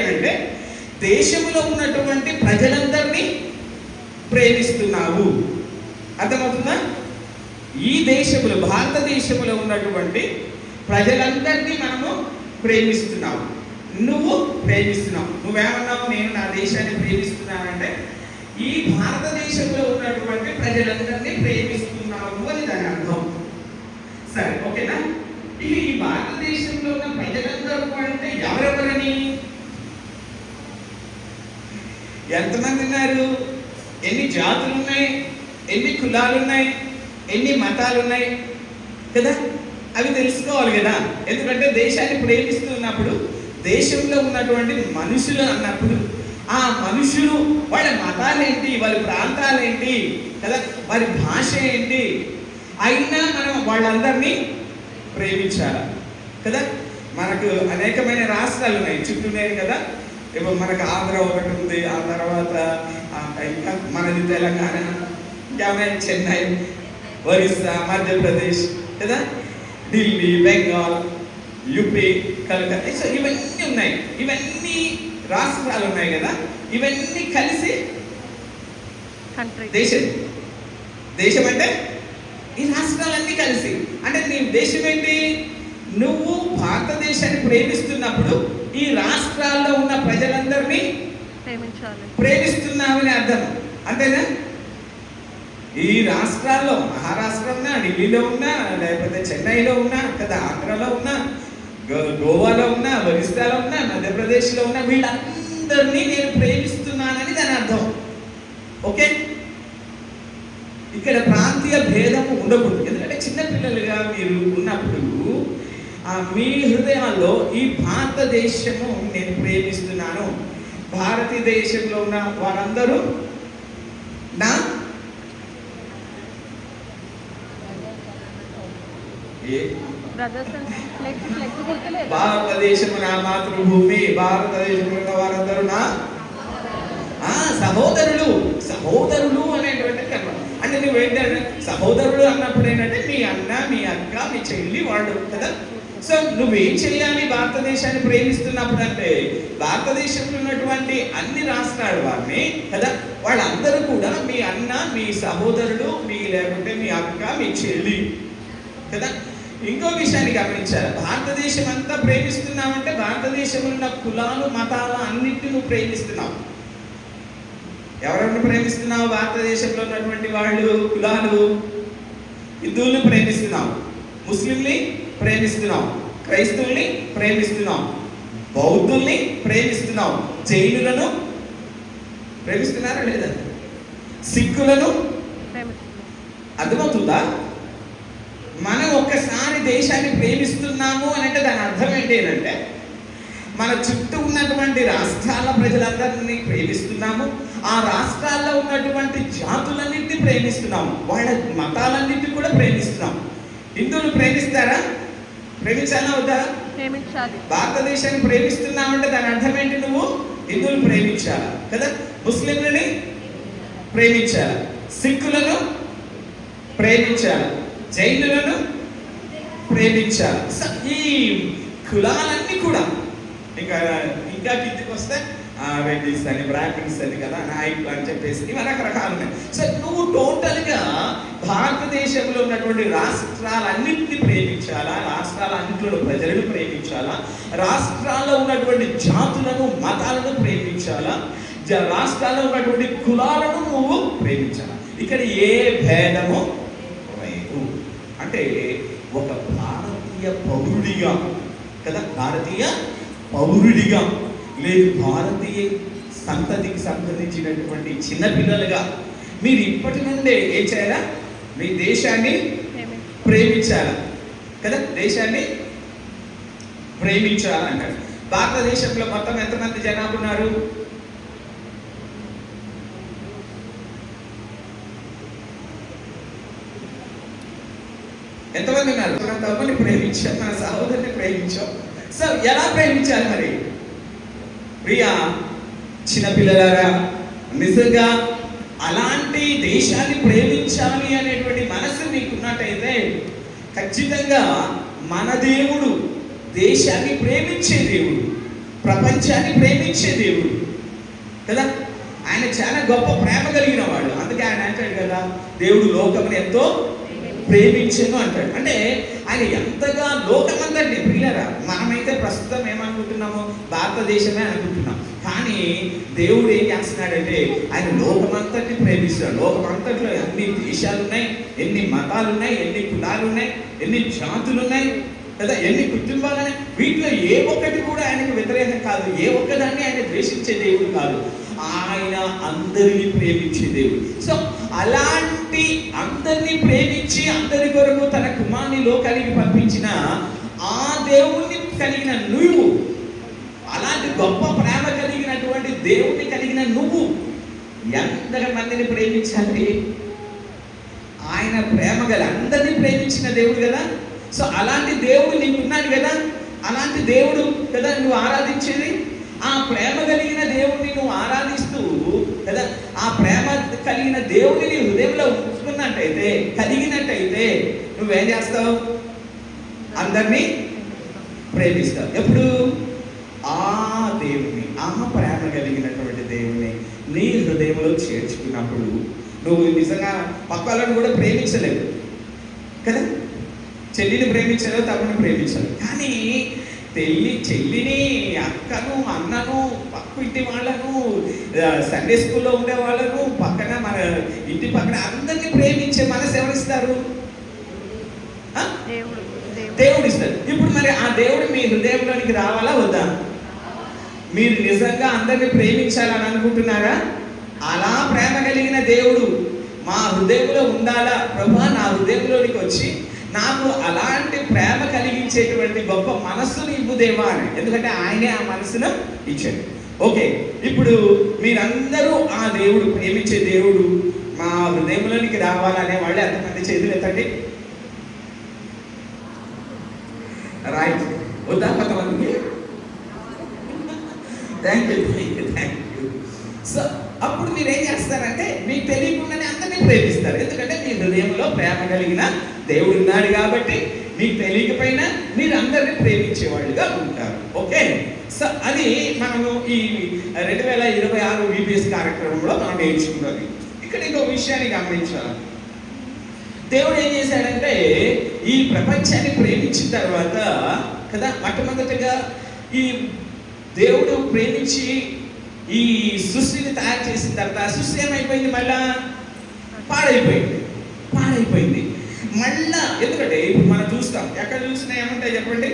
ఏంటి అంటే దేశంలో ఉన్నటువంటి ప్రజలందరినీ ప్రేమిస్తున్నావు. అర్థమవుతుందా? ఈ దేశంలో, భారతదేశంలో ఉన్నటువంటి ప్రజలందరినీ మనము ప్రేమిస్తున్నావు. నువ్వు ప్రేమిస్తున్నావు. నువ్వేమన్నావు? నేను నా దేశాన్ని ప్రేమిస్తున్నానంటే ఈ భారతదేశంలో ఉన్నటువంటి ప్రజలందరినీ ప్రేమిస్తున్నావు అని దాని అర్థం. సరే, ఓకేనా? ఈ భారతదేశంలో ఉన్న ప్రజలందరూ అంటే ఎవరెవరని, ఎంతమంది ఉన్నారు, ఎన్ని జాతులు ఉన్నాయి, ఎన్ని కులాలు ఉన్నాయి, ఎన్ని మతాలు ఉన్నాయి కదా, అవి తెలుసుకోవాలి కదా. ఎందుకంటే దేశాన్ని ప్రేమిస్తున్నప్పుడు దేశంలో ఉన్నటువంటి మనుషులు అన్నప్పుడు ఆ మనుషులు వాళ్ళ మతాలేంటి, వాళ్ళ ప్రాంతాలేంటి కదా, వారి భాష ఏంటి, అయినా మనం వాళ్ళందరినీ ప్రేమించాలి కదా. మనకు అనేకమైన రాష్ట్రాలు ఉన్నాయి, చుట్టూనే కదా. ఇప్పుడు మనకు ఆంధ్ర ఒకటి ఉంది, ఆ తర్వాత ఇంకా మనది తెలంగాణ, ఇంకా చెన్నై, ఒరిస్సా, మధ్యప్రదేశ్ కదా, ఢిల్లీ, బెంగాల్, యూపీ, కలకత్తా. సో ఇవన్నీ ఉన్నాయి, ఇవన్నీ రాష్ట్రాలు ఉన్నాయి కదా. ఇవన్నీ కలిసి దేశం. దేశం అంటే ఈ రాష్ట్రాలన్నీ కలిసి. అంటే నీ దేశం ఏంటి? నువ్వు భారతదేశాన్ని ప్రేమిస్తున్నప్పుడు ఈ రాష్ట్రాల్లో ఉన్న ప్రజలందరినీ ప్రేమిస్తున్నావని అర్థం, అంతేనా? ఈ రాష్ట్రాల్లో మహారాష్ట్ర ఉన్నా, ఢిల్లీలో ఉన్నా, లేకపోతే చెన్నైలో ఉన్నా కదా, ఆంధ్రలో ఉన్నా, గోవాలో ఉన్నా, ఒరిస్సాలో ఉన్నా, మధ్యప్రదేశ్లో ఉన్నా, వీళ్ళందరినీ నేను ప్రేమిస్తున్నానని దాని అర్థం. ఓకే, ఇక్కడ ప్రాంతీయ భేదము ఉండకూడదు. ఎందుకంటే చిన్నపిల్లలుగా మీరు ఉన్నప్పుడు మీ హృదయాల్లో ఈ భారతదేశము నేను ప్రేమిస్తున్నాను, భారతదేశంలో ఉన్న వారందరూ నా భారతదేశము నా మాతృభూమి, భారతదేశంలో ఉన్న వారందరూ నా సహోదరులు. సహోదరులు అనేటువంటి కర్మ అంటే నువ్వు ఏంటంటే సహోదరులు అన్నప్పుడు ఏంటంటే మీ అన్న, మీ అక్క, మీ చెల్లి వాళ్ళు కదా. సో నువ్వేం చేయాలి భారతదేశాన్ని ప్రేమిస్తున్నప్పుడు అంటే భారతదేశంలో ఉన్నటువంటి అన్ని రాష్ట్రాల వారిని కదా, వాళ్ళందరూ కూడా మీ అన్న, మీ సహోదరుడు, మీ లేకుంటే మీ అక్క, మీ చెల్లి కదా. ఇంకో విషయాన్ని గమనించాలి, భారతదేశం అంతా ప్రేమిస్తున్నామంటే భారతదేశంలో ఉన్న కులాలు, మతాలు అన్నింటినీ నువ్వు ప్రేమిస్తున్నావు. ఎవరెవరిని ప్రేమిస్తున్నావు? భారతదేశంలో ఉన్నటువంటి వాళ్ళు, కులాలు, హిందువుల్ని ప్రేమిస్తున్నావు, ముస్లింని ప్రేమిస్తున్నావు, క్రైస్తవుల్ని ప్రేమిస్తున్నావు, బౌద్ధుల్ని ప్రేమిస్తున్నావు, జైనులను ప్రేమిస్తున్నారా లేదా, సిక్కులను. అర్థమవుతుందా? మనం ఒక్కసారి దేశాన్ని ప్రేమిస్తున్నాము అని అంటే దాని అర్థం ఏంటి అంటే మన చుట్టూ ఉన్నటువంటి రాష్ట్రాల ప్రజలందరినీ ప్రేమిస్తున్నాము, ఆ రాష్ట్రాల్లో ఉన్నటువంటి జాతులన్నింటినీ ప్రేమిస్తున్నాము, వాళ్ళ మతాలన్నింటినీ కూడా ప్రేమిస్తున్నాము. హిందువులు ప్రేమిస్తారా? ప్రేమించాలా వద్దా? భారతదేశాన్ని ప్రేమిస్తున్నామంటే దాని అర్థం ఏంటి? నువ్వు హిందువులు ప్రేమించాలా కదా, ముస్లింలని ప్రేమించాలా, సిక్కులను ప్రేమించాలా, జైనులను ప్రేమించాలి. ఈ కులాలన్నీ కూడా ఇంకా కిందికి వస్తే రెడ్డిస్ అని, బ్రాహ్మణ్స్ అని కదా, నాయకులు అని చెప్పేసి ఇవి రకరకాలు ఉన్నాయి. సో నువ్వు టోటల్గా భారతదేశంలో ఉన్నటువంటి రాష్ట్రాలన్నింటినీ ప్రేమించాలా, రాష్ట్రాలన్నింటిలో ప్రజలను ప్రేమించాలా, రాష్ట్రాల్లో ఉన్నటువంటి జాతులను, మతాలను ప్రేమించాలా, రాష్ట్రాల్లో ఉన్నటువంటి కులాలను నువ్వు ప్రేమించాలా. ఇక్కడ ఏ భేదము లేదు. అంటే ఒక భారతీయ పౌరుడిగా కదా, భారతీయ పౌరుడిగా లేదు, భారతీయ సంతతికి సంబంధించినటువంటి చిన్నపిల్లలుగా మీరు ఇప్పటి నుండే ఏం చేయాలా? మీ దేశాన్ని ప్రేమించాలా కదా, దేశాన్ని ప్రేమించాలా అంటారు. భారతదేశంలో మొత్తం ఎంతమంది జనాభా ఉన్నారు? ఎంతమంది ఉన్నారు? మన తమ్ముని ప్రేమించాం, మన సహోదరుని ప్రేమించాం. సో ఎలా ప్రేమించాలి మరి? ప్రియా చిన్నపిల్లలారా, నిజంగా అలాంటి దేశాన్ని ప్రేమించాలి అనేటువంటి మనసు మీకున్నట్టయితే ఖచ్చితంగా మన దేవుడు దేశాన్ని ప్రేమించే దేవుడు. ప్రపంచాన్ని ప్రేమించే దేవుడు కదా. ఆయన చాలా గొప్ప ప్రేమ కలిగిన వాడు. అందుకే ఆయన అంటాడు కదా, దేవుడు లోకమును ఎంతో ప్రేమించను అంటాడు. అంటే ఆయన ఎంతగా లోకమంతటిని, ప్రియులారా మనమైతే ప్రస్తుతం ఏమనుకుంటున్నాము, భారతదేశమే అనుకుంటున్నాం. కానీ దేవుడు ఏం చేస్తున్నాడంటే ఆయన లోకమంతటిని ప్రేమిస్తాడు. లోకమంతట్లో ఎన్ని దేశాలు ఉన్నాయి, ఎన్ని మతాలు ఉన్నాయి, ఎన్ని కులాలు ఉన్నాయి, ఎన్ని జాతులు ఉన్నాయి కదా, ఎన్ని కుటుంబాలు ఉన్నాయి. వీటిలో ఏ ఒక్కటి కూడా ఆయనకు వ్యతిరేకం కాదు, ఏ ఒక్కదాన్ని ఆయన ద్వేషించే దేవుడు కాదు. ఆయన అందరినీ ప్రేమించే దేవుడు. సో అలాంటి అందరినీ ప్రేమించి అందరి కొరకు తన కుమారుని లోకానికి పంపించిన ఆ దేవుణ్ణి కలిగిన నువ్వు, అలాంటి గొప్ప ప్రేమ కలిగినటువంటి దేవుణ్ణి కలిగిన నువ్వు ఎంతమందిని ప్రేమించాలి? ఆయన ప్రేమ గల అందరినీ ప్రేమించిన దేవుడు కదా. సో అలాంటి దేవుడు నీకు ఉన్నాడు కదా, అలాంటి దేవుడు కదా నువ్వు ఆరాధించేది. ఆ ప్రేమ కలిగిన దేవుడిని నువ్వు ఆరాధిస్తూ కదా, ఆ ప్రేమ కలిగిన దేవుడిని నీ హృదయంలో ఉంచుకున్నట్టయితే, కలిగినట్టయితే నువ్వేం చేస్తావు? అందరినీ ప్రేమిస్తావు. ఎప్పుడు? ఆ దేవుని, ఆ ప్రేమ కలిగినటువంటి దేవుని నీ హృదయంలో చేర్చుకున్నప్పుడు నువ్వు నిజంగా పక్కలను కూడా ప్రేమించలేవు కదా. చెల్లిని ప్రేమించలేవు, తమ్ముని ప్రేమించలేవు. కానీ చెల్లిని, అక్కను, అన్నను, పక్క ఇంటి వాళ్ళను, సండే స్కూల్లో ఉండే వాళ్ళను, పక్కన మన ఇంటి పక్కన అందరినీ ప్రేమించే మనసు ఎవరిస్తారు? దేవుడు ఇస్తారు. ఇప్పుడు మరి ఆ దేవుడు మీ హృదయంలోనికి రావాలా వద్దా? మీరు నిజంగా అందరినీ ప్రేమించాలని అనుకుంటున్నారా? అలా ప్రేమ కలిగిన దేవుడు మా హృదయంలో ఉండాలా ప్రభువా, నా హృదయంలోనికి వచ్చి నాకు అలాంటి ప్రేమ కలిగించేటువంటి గొప్ప మనస్సును ఇవ్వు దేవా అని. ఎందుకంటే ఆయనే ఆ మనసును ఇచ్చాడు. ఓకే, ఇప్పుడు మీరందరూ ఆ దేవుడు, ప్రేమించే దేవుడు మా హృదయంలోనికి రావాలనే వాళ్ళు ఎంతమంది చేతులు ఎత్తండి. రైట్, వద్దా కొంతమందికి? Thank you. సో అప్పుడు మీరు ఏం చేస్తారంటే మీకు తెలియకుండానే అందరినీ ప్రేమిస్తారు. ఎందుకంటే మీ హృదయంలో ప్రేమ కలిగిన దేవుడు ఉన్నాడు కాబట్టి మీకు తెలియకపోయినా మీరు అందరినీ ప్రేమించేవాళ్ళుగా ఉంటారు. ఓకే, సో అది మనము ఈ 2026 VBS కార్యక్రమంలో మనం నేర్చుకున్నది. ఇక్కడ ఇంకో విషయాన్ని గమనించాలి. దేవుడు ఏం చేశాడంటే ఈ ప్రపంచాన్ని ప్రేమించిన తర్వాత కదా, మొట్టమొదటిగా ఈ దేవుడు ప్రేమించి ఈ సృష్టిని తయారు చేసిన తర్వాత సృష్టి ఏమైపోయింది? మళ్ళా పాడైపోయింది. మళ్ళా ఎందుకంటే ఇప్పుడు మనం చూస్తాం, ఎక్కడ చూసినా ఏముంటాయి చెప్పండి?